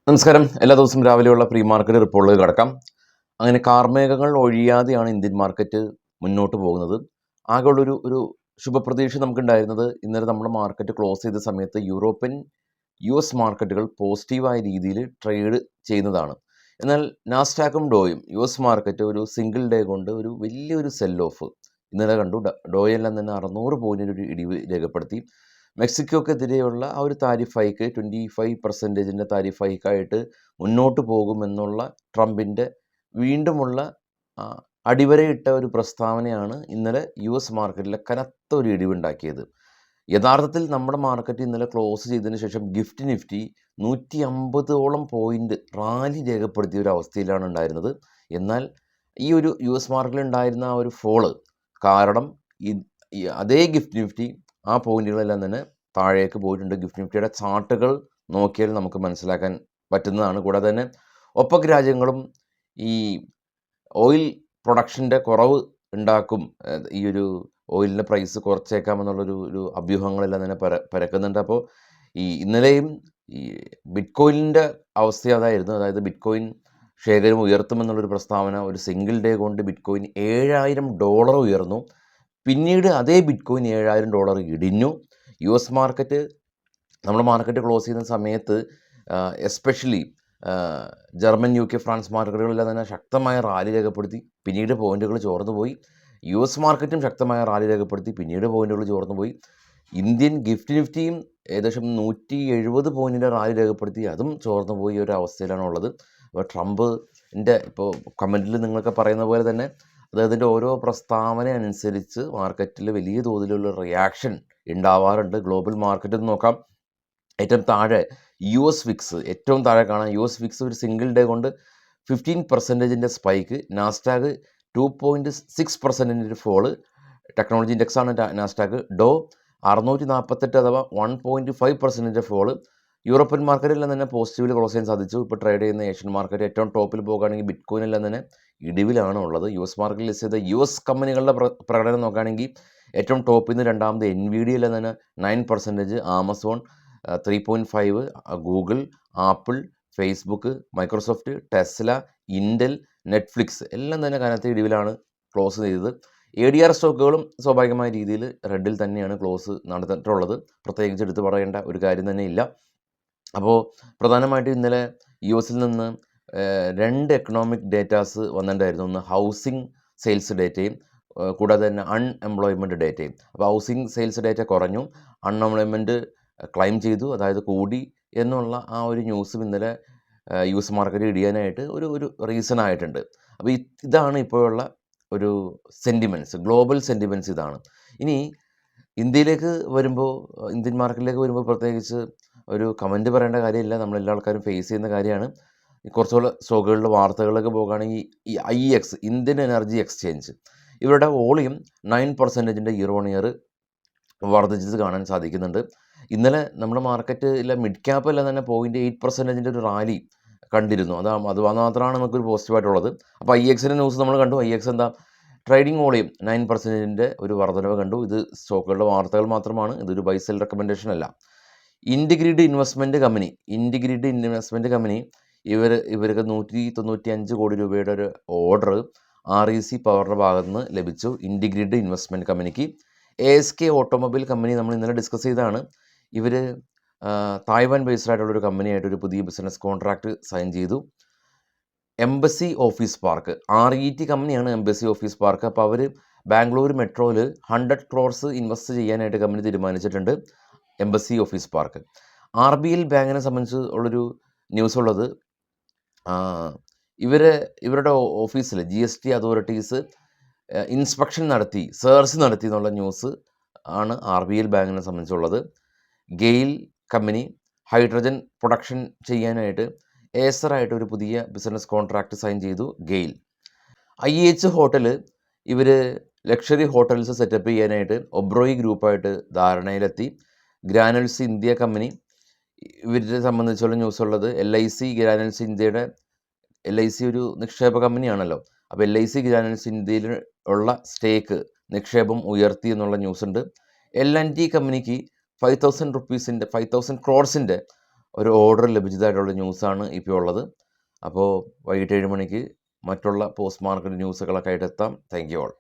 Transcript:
നമസ്കാരം. എല്ലാ ദിവസവും രാവിലെയുള്ള പ്രീ മാർക്കറ്റ് റിപ്പോർട്ടിലേക്ക് കടക്കാം. അങ്ങനെ കാർമേഘങ്ങൾ ഒഴിയാതെയാണ് ഇന്ത്യൻ മാർക്കറ്റ് മുന്നോട്ട് പോകുന്നത്. ആകെയുള്ളൊരു ശുഭപ്രതീക്ഷ നമുക്കുണ്ടായിരുന്നത് ഇന്നലെ നമ്മുടെ മാർക്കറ്റ് ക്ലോസ് ചെയ്ത സമയത്ത് യൂറോപ്യൻ US മാർക്കറ്റുകൾ പോസിറ്റീവായ രീതിയിൽ ട്രേഡ് ചെയ്യുന്നതാണ്. എന്നാൽ നാസ്ഡാക്കും ഡോയും US മാർക്കറ്റ് ഒരു സിംഗിൾ ഡേ കൊണ്ട് ഒരു വലിയൊരു സെൽ ഓഫ് ഇന്നലെ കണ്ടു. ഡോയെല്ലാം തന്നെ 600 പോയിൻറ്റിൻ്റെ ഒരു ഇടിവ് രേഖപ്പെടുത്തി. മെക്സിക്കോക്കെതിരെയുള്ള ആ ഒരു താരിഫ് ഹൈക്ക് 25% താരിഫ് ഹൈക്കായിട്ട് മുന്നോട്ട് പോകുമെന്നുള്ള ട്രംപിൻ്റെ വീണ്ടുമുള്ള അടിവരയിട്ട ഒരു പ്രസ്താവനയാണ് ഇന്നലെ US മാർക്കറ്റിലെ കനത്ത ഒരു ഇടിവുണ്ടാക്കിയത്. യഥാർത്ഥത്തിൽ നമ്മുടെ മാർക്കറ്റ് ഇന്നലെ ക്ലോസ് ചെയ്തതിന് ശേഷം ഗിഫ്റ്റ് നിഫ്റ്റി 150ഓളം പോയിൻ്റ് റാലി രേഖപ്പെടുത്തിയ ഒരു അവസ്ഥയിലാണ് ഉണ്ടായിരുന്നത്. എന്നാൽ ഈ ഒരു US മാർക്കറ്റിൽ ഉണ്ടായിരുന്ന ആ ഒരു ഫോള് കാരണം അതേ ഗിഫ്റ്റ് നിഫ്റ്റി ആ പോയിന്റുകളെല്ലാം തന്നെ താഴേക്ക് പോയിട്ടുണ്ട്. ഗിഫ്റ്റ് നിഫ്റ്റിയുടെ ചാർട്ടുകൾ നോക്കിയാൽ നമുക്ക് മനസ്സിലാക്കാൻ പറ്റുന്നതാണ്. കൂടാതെ തന്നെ ഒപെക് രാജ്യങ്ങളും ഈ ഓയിൽ പ്രൊഡക്ഷൻ്റെ കുറവ് ഉണ്ടാക്കും, ഈ ഒരു ഓയിലിൻ്റെ പ്രൈസ് കുറച്ചേക്കാമെന്നുള്ളൊരു അഭ്യൂഹങ്ങളെല്ലാം തന്നെ പരക്കുന്നുണ്ട്. അപ്പോൾ ഇന്നലെയും ഈ ബിറ്റ്കോയിനിൻ്റെ അവസ്ഥ അതായിരുന്നു. അതായത് ബിറ്റ്കോയിൻ ശേഖരം ഉയർത്തുമെന്നുള്ളൊരു പ്രസ്താവന. ഒരു സിംഗിൾ ഡേ കൊണ്ട് ബിറ്റ്കോയിൻ $7,000 ഉയർന്നു. പിന്നീട് അതേ ബിറ്റ്കോയിൻ $7,000 ഇടിഞ്ഞു. US മാർക്കറ്റ് നമ്മുടെ മാർക്കറ്റ് ക്ലോസ് ചെയ്യുന്ന സമയത്ത് എസ്പെഷ്യലി ജർമ്മൻ, UK, ഫ്രാൻസ് മാർക്കറ്റുകളെല്ലാം തന്നെ ശക്തമായ റാലി രേഖപ്പെടുത്തി. പിന്നീട് പോയിന്റുകൾ ചോർന്നു പോയി. US മാർക്കറ്റും ശക്തമായ റാലി രേഖപ്പെടുത്തി. പിന്നീട് പോയിന്റുകൾ ചോർന്നു പോയി. ഇന്ത്യൻ ഗിഫ്റ്റ് നിഫ്റ്റിയും ഏകദേശം 170 പോയിൻറ്റിൻ്റെ റാലി രേഖപ്പെടുത്തി. അതും ചോർന്നു പോയി ഒരു അവസ്ഥയിലാണ് ഉള്ളത്. അപ്പോൾ ട്രംപിൻ്റെ ഇപ്പോൾ കമൻറ്റിൽ നിങ്ങളൊക്കെ പറയുന്ന പോലെ തന്നെ അദ്ദേഹത്തിൻ്റെ ഓരോ പ്രസ്താവന അനുസരിച്ച് മാർക്കറ്റിൽ വലിയ തോതിലുള്ള റിയാക്ഷൻ ഉണ്ടാവാറുണ്ട്. ഗ്ലോബൽ മാർക്കറ്റിൽ നോക്കാം. ഏറ്റവും താഴെ US വിക്സ് ഏറ്റവും താഴെ കാണാം. US വിക്സ് ഒരു സിംഗിൾ ഡേ കൊണ്ട് 15% സ്പൈക്ക്. Nasdaq 2.6% fall. ടെക്നോളജി ഇൻഡെക്സാണ് നാസ്ഡാക്ക്. ഡോ 648 അഥവാ 1.5% ഫോള്. യൂറോപ്യൻ മാർക്കറ്റെല്ലാം തന്നെ പോസിറ്റീവിൽ ക്ലോസ് ചെയ്യാൻ സാധിച്ചു. ഇപ്പോൾ ട്രേഡ് ചെയ്യുന്ന ഏഷ്യൻ മാർക്കറ്റ് ഏറ്റവും ടോപ്പിൽ പോകുകയാണെങ്കിൽ ബിറ്റ്കോയിനെല്ലാം തന്നെ ഇടിവിലാണ് ഉള്ളത്. US മാർക്കറ്റിൽ ലിസ്റ്റ് ചെയ്ത US കമ്പനികളുടെ പ്രകടനം നോക്കുകയാണെങ്കിൽ ഏറ്റവും ടോപ്പിൽ നിന്ന് രണ്ടാമത് NVIDIA എല്ലാം തന്നെ 9%, Amazon 3.5, Google, Apple, Facebook, Microsoft, Tesla, Intel, Netflix എല്ലാം തന്നെ കനത്ത ഇടിവിലാണ് ക്ലോസ് ചെയ്തത്. ADR സ്റ്റോക്കുകളും സ്വാഭാവികമായ രീതിയിൽ റെഡിൽ തന്നെയാണ് ക്ലോസ് നടന്നിട്ടുള്ളത്. പ്രത്യേകിച്ച് എടുത്ത് പറയേണ്ട ഒരു കാര്യം തന്നെ ഇല്ല. അപ്പോൾ പ്രധാനമായിട്ടും ഇന്നലെ US നിന്ന് 2 എക്കണോമിക് ഡേറ്റാസ് വന്നിട്ടുണ്ടായിരുന്നു. ഒന്ന് ഹൗസിംഗ് സെയിൽസ് ഡേറ്റയും കൂടാതെ തന്നെ അൺഎംപ്ലോയ്മെൻറ്റ് ഡേറ്റയും. അപ്പോൾ ഹൗസിംഗ് സെയിൽസ് ഡേറ്റ കുറഞ്ഞു, അൺഎംപ്ലോയ്മെൻറ്റ് ക്ലൈം ചെയ്തു, അതായത് കൂടി എന്നുള്ള ആ ഒരു ന്യൂസും ഇന്നലെ US മാർക്കറ്റ് ഇടിയാനായിട്ട് ഒരു റീസൺ ആയിട്ടുണ്ട്. അപ്പോൾ ഇതാണ് ഇപ്പോഴുള്ള ഒരു സെൻറ്റിമെൻറ്റ്സ്, ഗ്ലോബൽ സെൻറ്റിമെൻറ്റ്സ് ഇതാണ്. ഇനി ഇന്ത്യയിലേക്ക് വരുമ്പോൾ, ഇന്ത്യൻ മാർക്കറ്റിലേക്ക് വരുമ്പോൾ പ്രത്യേകിച്ച് ഒരു കമൻറ്റ് പറയേണ്ട കാര്യമില്ല. നമ്മളെല്ലാ ആൾക്കാരും ഫേസ് ചെയ്യുന്ന കാര്യമാണ്. കുറച്ചുകൂടെ സ്റ്റോക്കുകളുടെ വാർത്തകളിലേക്ക് പോകുകയാണെങ്കിൽ ഈ IEX, ഇന്ത്യൻ എനർജി എക്സ്ചേഞ്ച്, ഇവരുടെ വോളിയം 9% ഇയർ ഓൺ ഇയർ വർദ്ധിച്ചത് കാണാൻ സാധിക്കുന്നുണ്ട്. ഇന്നലെ നമ്മുടെ മാർക്കറ്റിലെ മിഡ് ക്യാപ്പ് എല്ലാം തന്നെ 0.8% ഒരു റാലി കണ്ടിരുന്നു. അത് മാത്രമാണ് നമുക്കൊരു പോസിറ്റീവായിട്ടുള്ളത്. അപ്പോൾ IEXൻ്റെ ന്യൂസ് നമ്മൾ കണ്ടു. IEX എന്താ, ട്രേഡിംഗ് വോളിയം 9% ഒരു വർധനവ് കണ്ടു. ഇത് സ്റ്റോക്കുകളുടെ വാർത്തകൾ മാത്രമാണ്, ഇതൊരു ബൈ സെൽ റെക്കമെൻഡേഷൻ അല്ല. ഇൻഡിഗ്രിഡ് ഇൻവെസ്റ്റ്മെൻറ്റ് കമ്പനി ഇവർക്ക് 195 കോടി രൂപയുടെ ഒരു ഓർഡർ REC പവറിൻ്റെ ഭാഗത്ത് നിന്ന് ലഭിച്ചു. ഇൻഡിഗ്രിഡ് ഇൻവെസ്റ്റ്മെൻറ്റ് കമ്പനിക്ക്. ASK ഓട്ടോമൊബൈൽ കമ്പനി നമ്മൾ ഇന്നലെ ഡിസ്കസ് ചെയ്തതാണ്. ഇവർ തായ്വാൻ ബേസ്ഡ് ആയിട്ടുള്ളൊരു കമ്പനിയായിട്ട് ഒരു പുതിയ ബിസിനസ് കോൺട്രാക്റ്റ് സൈൻ ചെയ്തു. എംബസി ഓഫീസ് പാർക്ക്, RET കമ്പനിയാണ് എംബസി ഓഫീസ് പാർക്ക്. അപ്പോൾ അവർ ബാംഗ്ലൂർ മെട്രോയിൽ 100 crores ഇൻവെസ്റ്റ് ചെയ്യാനായിട്ട് കമ്പനി തീരുമാനിച്ചിട്ടുണ്ട്. Embassy office park. RBL ബാങ്കിനെ സംബന്ധിച്ച് ഉള്ളൊരു ന്യൂസ് ഉള്ളത്, ഇവരുടെ ഓഫീസിൽ GST അതോറിറ്റീസ് ഇൻസ്പെക്ഷൻ നടത്തി, സെർച്ച് നടത്തി എന്നുള്ള ന്യൂസ് ആണ് RBL ബാങ്കിനെ സംബന്ധിച്ചുള്ളത്. ഗെയിൽ കമ്പനി ഹൈഡ്രജൻ പ്രൊഡക്ഷൻ ചെയ്യാനായിട്ട് ഏസറായിട്ട് ഒരു പുതിയ ബിസിനസ് കോൺട്രാക്റ്റ് സൈൻ ചെയ്തു ഗെയിൽ. IH ഹോട്ടൽ, ഇവർ ലക്ഷറി ഹോട്ടൽസ് സെറ്റപ്പ് ചെയ്യാനായിട്ട് ഒബ്രോയി ഗ്രൂപ്പായിട്ട് ധാരണയിലെത്തി. ഗ്രാനുൽസ് ഇന്ത്യ കമ്പനി, ഇവരെ സംബന്ധിച്ചുള്ള ന്യൂസ് ഉള്ളത് LIC ഗ്രാനുൽസ് ഇന്ത്യയുടെ, LIC ഒരു നിക്ഷേപ കമ്പനിയാണല്ലോ. അപ്പോൾ LIC ഗ്രാനുൽസ് ഇന്ത്യയിൽ ഉള്ള സ്റ്റേക്ക് നിക്ഷേപം ഉയർത്തി എന്നുള്ള ന്യൂസ് ഉണ്ട്. L&T കമ്പനിക്ക് 5,000 crores ഒരു ഓർഡർ ലഭിച്ചതായിട്ടുള്ള ന്യൂസാണ് ഇപ്പോൾ ഉള്ളത്. അപ്പോൾ വൈകിട്ട് 7 മണിക്ക് മറ്റുള്ള പോസ്റ്റ് മാർക്കറ്റ് ന്യൂസുകളൊക്കെ ആയിട്ട് എത്താം. Thank you all.